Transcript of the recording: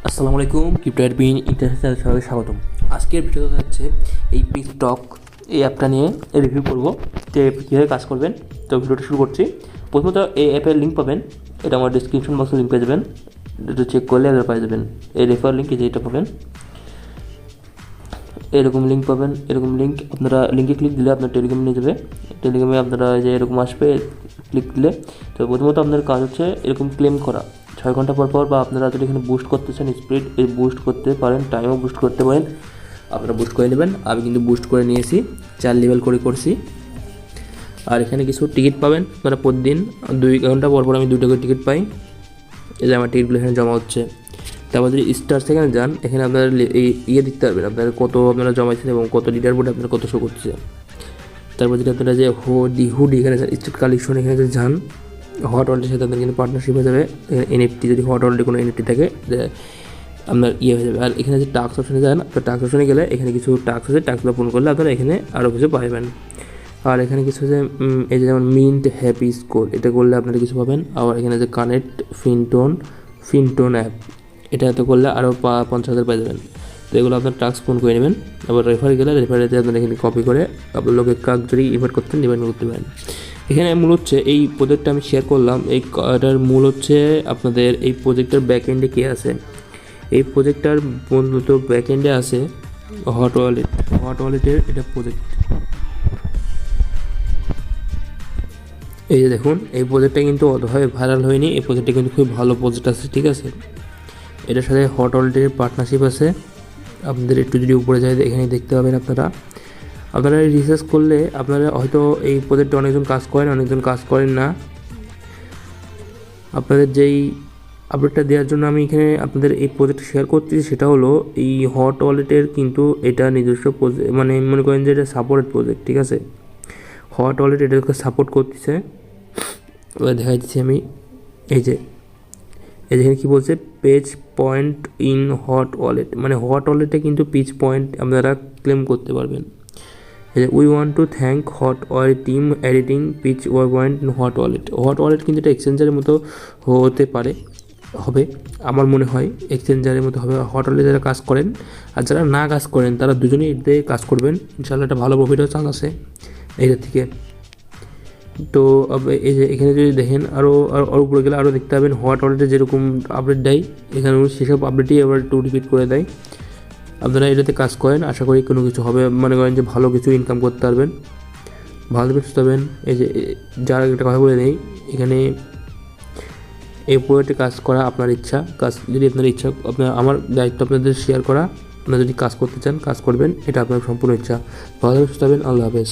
আসসালামু আলাইকুম, crypto admin international সবাইকে স্বাগতম। আজকের ভিডিওতে হচ্ছে এই পিকস্টক এই অ্যাপটা নিয়ে রিভিউ করব যে কীভাবে কাজ করবেন। তো ভিডিওটা শুরু করছি। প্রথমত এই অ্যাপের লিঙ্ক পাবেন, এটা আমার ডিসক্রিপশন বক্সে লিঙ্ক পেয়ে যাবেন, এটা চেক করলে আপনারা পেয়ে যাবেন। এই রেফার লিঙ্ক যেটা পাবেন এরকম লিঙ্ক পাবেন, এরকম লিঙ্ক আপনারা লিঙ্কে ক্লিক দিলে আপনার টেলিগ্রামে নিয়ে যাবে। টেলিগ্রামে আপনারা যে এরকম আসবে ক্লিক দিলে, তো প্রথমত আপনার কাজ হচ্ছে এরকম ক্লেম করা 6 ঘন্টা পর পর, বা আপনারা যদি এখানে বুস্ট করতে চান স্পিড এই বুস্ট করতে পারেন, টাইমও বুস্ট করতে পারেন, আপনারা বুস্ট করে নেবেন। আমি কিন্তু বুস্ট করে নিয়েছি, 4 লেভেল করে করছি। আর এখানে কিছু টিকিট পাবেন আপনারা প্রতিদিন 2 ঘন্টা পর পর আমি 2টা করে টিকিট পাই। এই যে আমার টিকিটগুলো এখানে জমা হচ্ছে। তারপর যদি স্টার সেখানে যান, এখানে আপনারা ইয়ে দিতে পারবেন আপনারা কত আপনারা জমাইছেন এবং কত লিডার বোর্ডে আপনারা কত শো করছে। তারপর যদি আপনারা যে হুডি এখানে স্টেট কালেকশন এখানে যদি যান, হট ওয়ালেটের সাথে আপনার কিন্তু পার্টনারশিপ হয়ে যাবে। এনএফটি যদি হট ওয়ালেটে কোনো এনএফটি থাকে আপনার ইয়ে হয়ে যাবে। আর এখানে যে টাস্ক অপশনে যান, আপনার টাস্ক অপশনে গেলে এখানে কিছু টাস্ক আছে, টাস্কগুলো পূরণ করলে আপনারা এখানে আরও কিছু পাবেন। আর এখানে কিছু যে এই যে যেমন মিন্ট হ্যাপি স্কোর, এটা করলে আপনারা কিছু পাবেন। আবার এখানে যে কানেক্ট ফিনটোন অ্যাপ, এটাতে করলে আরও 50,000 পেয়ে যাবেন। তো এগুলো আপনার টাস্ক পূরণ করে নেবেন। আবার রেফারে গেলে রেফারেতে আপনারা এখানে কপি করে আপনার লোকের কাজ যদি ইনভাইট করতে পারেন। এখানে মূল হচ্ছে এই প্রজেক্টটা আমি শেয়ার করলাম, এটার মূল হচ্ছে আপনাদের এই প্রজেক্টের ব্যাকএন্ডে কে আছে। এই প্রজেক্টটার মূলত ব্যাকএন্ডে আছে হট ওয়ালেটের এটা প্রজেক্ট। এই যে দেখুন, এই প্রজেক্টটা কিন্তু অতভাবে ভাইরাল হয়নি, এই প্রজেক্টটা কিন্তু খুব ভালো প্রজেক্ট আছে, ঠিক আছে। এটার সাথে হট ওয়ালেটের পার্টনারশিপ আছে। আপনাদের একটু যদি উপরে যায় এখানে দেখতে পাবেন আপনারা রিসার্চ করলে আপনারা হয়তো এই প্রজেক্টে অনেকজন কাজ করেন, অনেকজন কাজ করেন না। আপনাদের যেই আপডেটটা দেওয়ার জন্য আমি এখানে আপনাদের এই প্রজেক্ট শেয়ার করতেছি, সেটা হলো এই হট ওয়ালেটের কিন্তু এটা নিজস্ব মানে মনে করেন যে এটা সাপোর্টেড প্রজেক্ট, ঠিক আছে। হট ওয়ালেট এটাকে সাপোর্ট করতেছে। এবার দেখা যাচ্ছে আমি এই যে এখানে কী বলছে, page point in Hot Wallet, মানে হট ওয়ালেটে কিন্তু পেজ পয়েন্ট আপনারা ক্লেম করতে পারবেন। We want to thank Hot Wallet team editing pitch point in Hot Wallet কিন্তু এটা এক্সচেঞ্জারের মতো হতে পারে, হবে আমার মনে হয় এক্সচেঞ্জারের মতো হবে। হট ওয়ালেটে যারা কাজ করেন আর যারা না কাজ করেন তারা দুজনেই এতে কাজ করবেন, ইনশাআল্লাহ একটা ভালো প্রফিটের চান্স আছে এইটার থেকে। তো এই যে এখানে যদি দেখেন আরও উপরে গেলে আরও দেখতে পাবেন হট ওয়ালেটে যেরকম আপডেট দেয়, এখানে সেসব আপডেটই আবার একটু রিপিট করে দেয়। আপনারা এটাতে কাজ করেন, আশা করি কোনো কিছু হবে, মনে করেন যে ভালো কিছু ইনকাম করতে পারবেন, ভালো ব্যস্ত হবেন। এই যে যারা একটা কথা বলে নেই, এখানে এই প্রোডাক্টে কাজ করা আপনার ইচ্ছা, কাজ যদি আপনার ইচ্ছা, আমার দায়িত্ব আপনাদের শেয়ার করা। আপনারা যদি কাজ করতে চান কাজ করবেন, এটা আপনার সম্পূর্ণ ইচ্ছা। ভালো ব্যস্ত হবেন। আল্লাহ হাফেজ।